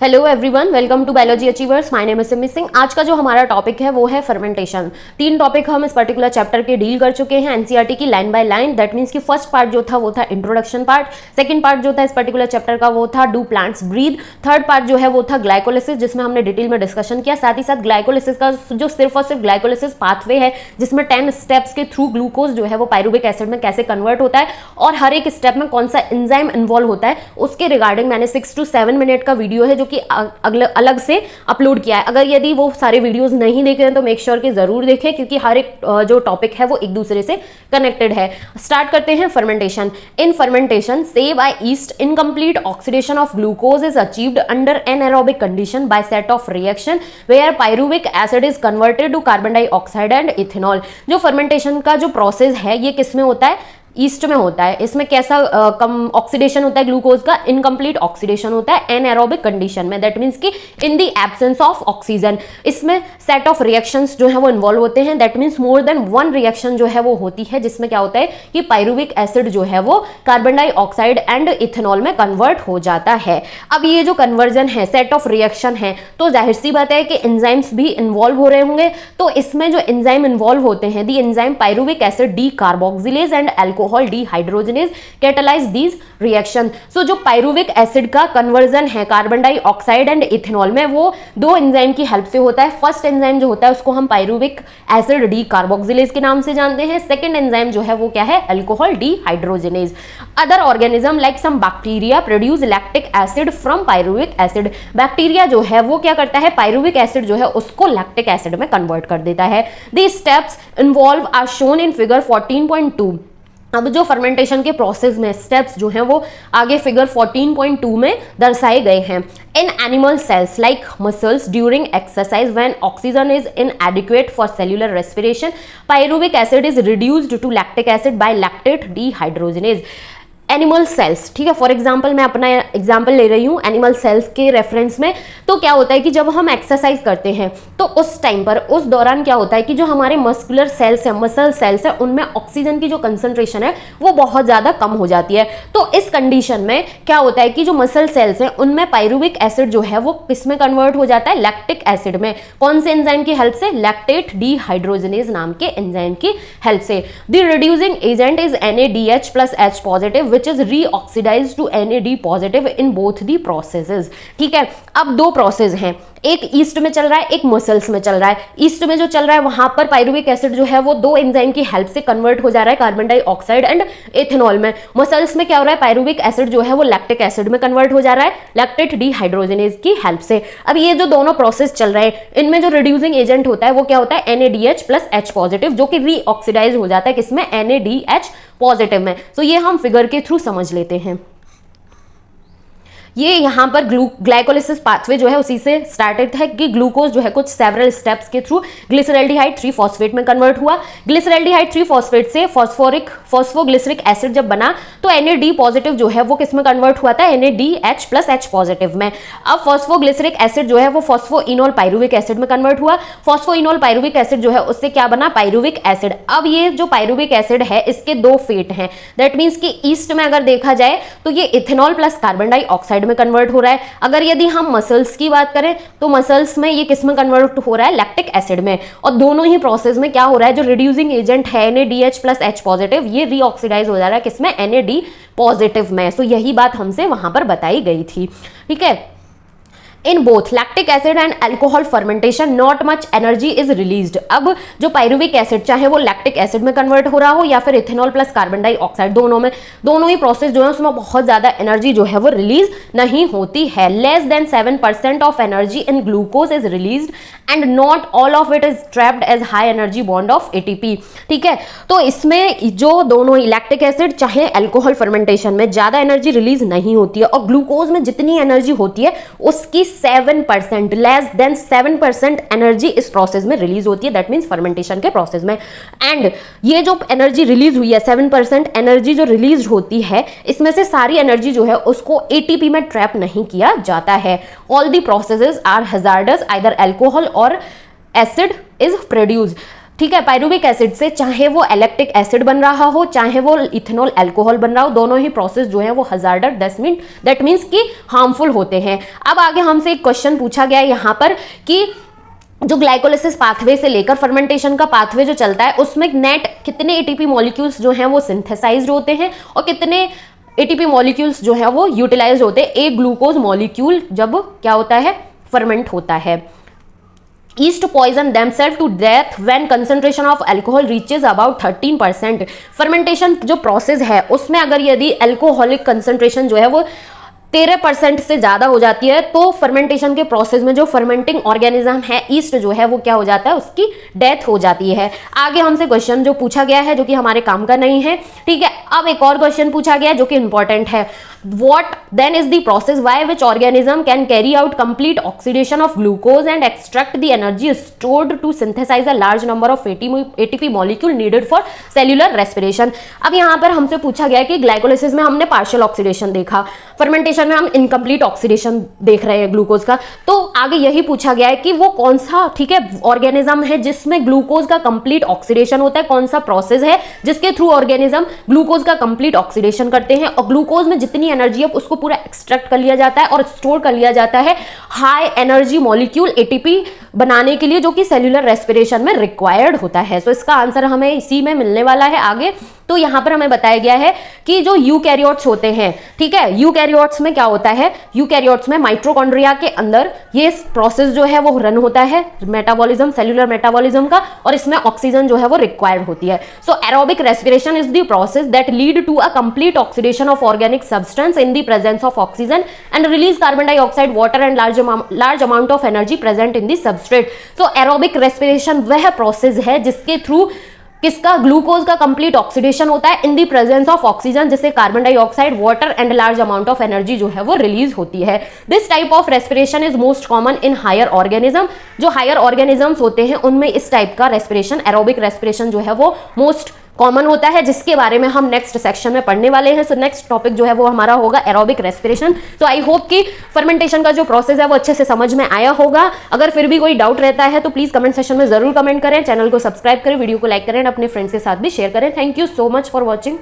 Hello everyone, welcome to biology achievers. My name is Simi Singh. आज का जो हमारा टॉपिक है वो है फर्मेंटेशन। 3 टॉपिक हम इस पर्टिकुलर चैप्टर के डील कर चुके हैं एनसीईआरटी की line by line. That means कि फर्स्ट पार्ट जो था वो था इंट्रोडक्शन पार्ट, सेकंड पार्ट जो था इस पर्टिकुलर चैप्टर का वो था do plants breathe, third part जो है वो था ग्लाइकोलिसिस जिसमें हमने डिटेल में डिस्कशन किया। साथ ही साथ ग्लाइकोलिसिस का जो सिर्फ और सिर्फ ग्लाइकोलिसिस पाथवे है जिसमें 10 स्टेप्स के थ्रू ग्लूकोज जो है वो पायरुविक एसिड में कैसे कन्वर्ट होता है और हर एक स्टेप में कौन सा एंजाइम इन्वॉल्व होता है उसके रिगार्डिंग मैंने 6 to 7 मिनट का वीडियो है जो कि अलग से अपलोड किया है। अगर यदि वो सारे वीडियोस नहीं देख रहे हैं तो मेक श्योर कि जरूर देखें क्योंकि हर एक जो टॉपिक है वो एक दूसरे से कनेक्टेड है। स्टार्ट करते हैं fermentation. In fermentation say by yeast incomplete oxidation of glucose is achieved under anaerobic condition by set of reaction where pyruvic acid is converted to carbon dioxide and ethanol. जो fermentation का जो process है ये किसमें होता है? East में होता है। इसमें कैसा कम ऑक्सीडेशन होता है ग्लूकोज का? इनकम्प्लीट ऑक्सीडेशन होता है एनएरोबिक कंडीशन में। दैट मीन्स कि in the absence of oxygen. इसमें सेट ऑफ रिएक्शंस जो है वो इन्वॉल्व होते हैं। That means more than one reaction जो है वो होती है जिसमें क्या होता है कि पायरुविक एसिड जो है वो कार्बन डाइऑक्साइड एंड इथेनॉल में कन्वर्ट हो जाता है। अब ये जो कन्वर्जन है, सेट ऑफ रिएक्शन है, तो जाहिर सी बात है कि एंजाइम्स भी इन्वॉल्व हो रहे होंगे। तो इसमें जो एंजाइम इन्वॉल्व होते हैं the enzyme pyruvic acid D carboxylase and alcohol dehydrogenase catalyze these reaction। सो जो पायरुविक एसिड का कन्वर्जन है कार्बन डाइऑक्साइड एंड इथेनॉल में वो दो एंजाइम की हेल्प से होता है। फर्स्ट एंजाइम जो होता है उसको हम पायरुविक एसिड डी कार्बोक्सिलेज के नाम से जानते हैं। सेकंड एंजाइम जो है वो क्या है? Alcohol dehydrogenase. Other organism like some bacteria produce lactic acid from pyruvic acid. Bacteria जो है वो क्या करता है? पायरुविक एसिड जो है उसको लैक्टिक एसिड में कन्वर्ट कर देता है। These steps involved are shown in figure 14.2। अब जो फर्मेंटेशन के प्रोसेस में स्टेप्स जो हैं वो आगे फिगर 14.2 में दर्शाए गए हैं। In animal cells like muscles during exercise when oxygen is inadequate for cellular respiration pyruvic acid is reduced to lactic acid by lactate dehydrogenase. Animal cells, ठीक है, फॉर एग्जाम्पल मैं अपना एग्जाम्पल ले रही हूँ एनिमल सेल्स के reference में। तो क्या होता है कि जब हम एक्सरसाइज करते हैं तो उस टाइम पर उस दौरान क्या होता है कि जो हमारे मस्कुलर सेल्स है, मसल सेल्स है, उनमें ऑक्सीजन की जो कंसंट्रेशन है वो बहुत ज़्यादा कम हो जाती है। तो इस कंडीशन में क्या होता है कि जो मसल सेल्स हैं उनमें पायरुविक एसिड जो है वो किस में कन्वर्ट हो जाता है? लैक्टिक एसिड में। कौन से एंजाइम की हेल्प से? लैक्टेट डीहाइड्रोजनेज नाम के एंजाइम की हेल्प से। The reducing agent is NaDH plus H positive which is reoxidized to NAD positive in both the processes। ठीक है, अब दो प्रोसेस हैं, एक ईस्ट में चल रहा है, एक मसल्स में चल रहा है। ईस्ट में जो चल रहा है वहां पर पायरुविक एसिड जो है वो दो एंजाइम की हेल्प से कन्वर्ट हो जा रहा है कार्बन डाइऑक्साइड एंड इथेनॉल में। मसल्स में क्या हो रहा है? पायरुविक एसिड जो है वो लैक्टिक एसिड में कन्वर्ट हो जा रहा है लैक्टेट डीहाइड्रोजनेज की हेल्प से। अब ये जो दोनों प्रोसेस चल रहे हैं इनमें जो रिड्यूसिंग एजेंट होता है वो क्या होता है? NaDH plus H पॉजिटिव, जो कि रीऑक्सीडाइज हो जाता है किसमें? NaDH पॉजिटिव में। तो ये हम फिगर के थ्रू समझ लेते हैं। ये यहाँ पर ग्लाइकोलिसिस पाथवे जो है उसी से स्टार्टेड है कि ग्लूकोज जो है कुछ सेवरल स्टेप्स के थ्रू ग्लिसरल्डिहाइड 3 फॉस्फेट में कन्वर्ट हुआ। ग्लिसरल्डिहाइड 3 फॉस्फेट से फॉस्फोग्लिसरिक एसिड जब बना तो NAD पॉजिटिव जो है वो किस में कन्वर्ट हुआ था? NADH plus H पॉजिटिव में। अब फॉस्फोग्लिसरिक एसिड जो है वो फॉस्फोइनोल पायरुविक एसिड में कन्वर्ट हुआ। फॉस्फोइनोल पायरुविक एसिड जो है उससे क्या बना? Pyruvic acid. अब ये जो पायरुविक एसिड है इसके दो फेट हैं। दैट मीन्स कि ईस्ट में अगर देखा जाए तो ये इथेनॉल प्लस कार्बन डाइऑक्साइड में कन्वर्ट हो रहा है। अगर यदि हम मसल्स की बात करें तो मसल्स में ये किस में कन्वर्ट हो रहा है? लैक्टिक एसिड में। और दोनों ही प्रोसेस में क्या हो रहा है? जो रिड्यूसिंग एजेंट है NaDH plus H पॉजिटिव ये रीऑक्सीडाइज हो जा रहा है किसमें? NAD पॉजिटिव में। सो यही बात हमसे वहां पर बताई गई थी। ठीक है, in both lactic acid and alcohol fermentation not much energy is released. अब जो पायरुविक एसिड चाहे वो लैक्टिक एसिड में कन्वर्ट हो रहा हो या फिर इथेनॉल प्लस कार्बन डाइऑक्साइड, दोनों में दोनों ही प्रोसेस जो है उसमें बहुत ज्यादा एनर्जी जो है वो रिलीज नहीं होती है। Less than 7% of energy in glucose is released and not all of it is trapped as high energy bond of ATP। ठीक है, तो इसमें जो दोनों ही लैक्टिक एसिड चाहे अल्कोहल फर्मेंटेशन में ज्यादा एनर्जी रिलीज नहीं होती है और ग्लूकोज में जितनी एनर्जी होती है उसकी 7%, लेस देन 7% एनर्जी इस प्रोसेस में रिलीज होती है। दैट मीन्स फर्मेंटेशन के प्रोसेस में। एंड ये जो एनर्जी रिलीज हुई है 7% एनर्जी जो रिलीज होती है इसमें से सारी एनर्जी जो है उसको ATP में ट्रैप नहीं किया जाता है। All the processes are hazardous, either alcohol और एसिड इज प्रोड्यूस्ड। ठीक है। पायरुविक एसिड से चाहे वो इलेक्ट्रिक एसिड बन रहा हो, चाहे वो इथेनॉल अल्कोहल बन रहा हो, दोनों ही प्रोसेस जो है वो हजार्डस दैट मीन्स कि हार्मफुल होते हैं। अब आगे हमसे एक क्वेश्चन पूछा गया है यहाँ पर कि जो ग्लाइकोलिसिस पाथवे से लेकर फर्मेंटेशन का पाथवे जो चलता है उसमें नेट कितने एटीपी मॉलिक्यूल्स जो हैं वो सिंथेसाइज्ड होते हैं और कितने एटीपी मॉलिक्यूल्स जो है वो यूटिलाइज होते हैं एक ग्लूकोज मॉलिक्यूल जब क्या होता है, फर्मेंट होता है। Yeast poison themselves to death when concentration of alcohol reaches about 13%। Fermentation जो प्रोसेस है उसमें अगर यदि अल्कोहलिक कंसंट्रेशन जो है वो 13% से ज्यादा हो जाती है तो फर्मेंटेशन के प्रोसेस में जो फर्मेंटिंग ऑर्गेनिज्म है ईस्ट जो है वो क्या हो जाता है, उसकी डेथ हो जाती है। आगे हमसे क्वेश्चन जो पूछा गया है जो कि हमारे काम का नहीं है, ठीक है। अब एक और क्वेश्चन पूछा गया है जो कि इंपॉर्टेंट है। What then is the process by which organism can carry out complete oxidation of glucose and extract the energy stored to synthesize a large number of ATP molecule needed for cellular respiration। अब यहाँ पर हमसे पूछा गया है कि glycolysis में हमने पार्शियल ऑक्सीडेशन देखा, फर्मेंटेशन में हम इनकम्प्लीट ऑक्सीडेशन देख रहे हैं ग्लूकोज का, तो आगे यही पूछा गया है कि वो कौन सा, ठीक है, ऑर्गेनिज्म है जिसमें ग्लूकोज का कंप्लीट ऑक्सीडेशन होता है, कौन सा प्रोसेस है जिसके थ्रू ऑर्गेनिज्म ग्लूकोज का कंप्लीट ऑक्सीडेशन करते हैं और ग्लूकोज में जितनी एनर्जी है उसको पूरा एक्सट्रैक्ट कर लिया जाता है और स्टोर कर लिया जाता है हाई एनर्जी मॉलिक्यूल एटीपी बनाने के लिए जो कि सेल्यूलर रेस्पिरेशन में रिक्वायर्ड होता है। सो इसका आंसर हमें इसी में मिलने वाला है आगे। तो यहां पर हमें बताया गया है कि जो यूकैरियोट्स होते हैं, ठीक है, यूकैरियोट्स में क्या होता है, यूकैरियोट्स में माइटोकॉन्ड्रिया के अंदर ये प्रोसेस जो है वो रन होता है मेटाबॉलिज्म, सेल्यूलर मेटाबॉलिज्म का, और इसमें ऑक्सीजन जो है वो रिक्वायर्ड होती है। So aerobic respiration is the process that lead to a complete oxidation of organic substance in the presence of oxygen and release carbon dioxide, water and large amount of energy present in the substrate। तो aerobic respiration वह process है जिसके through किसका, glucose का complete oxidation होता है in the presence of oxygen, जिससे carbon dioxide, water and large amount of energy जो है वो रिलीज होती है। This type of respiration is most common in higher organism. जो हायर ऑर्गेनिजम्स होते हैं उनमें इस टाइप का रेस्पिरेशन, एरोबिक रेस्पिरेशन जो है वो मोस्ट कॉमन होता है, जिसके बारे में हम नेक्स्ट सेक्शन में पढ़ने वाले हैं। सो नेक्स्ट टॉपिक जो है वो हमारा होगा aerobic respiration. So I hope कि फर्मेंटेशन का जो प्रोसेस है वो अच्छे से समझ में आया होगा। अगर फिर भी कोई डाउट रहता है तो प्लीज कमेंट सेक्शन में जरूर कमेंट करें, चैनल को सब्सक्राइब करें, वीडियो को लाइक करें, अपने फ्रेंड्स के साथ भी शेयर करें। Thank you so much for watching.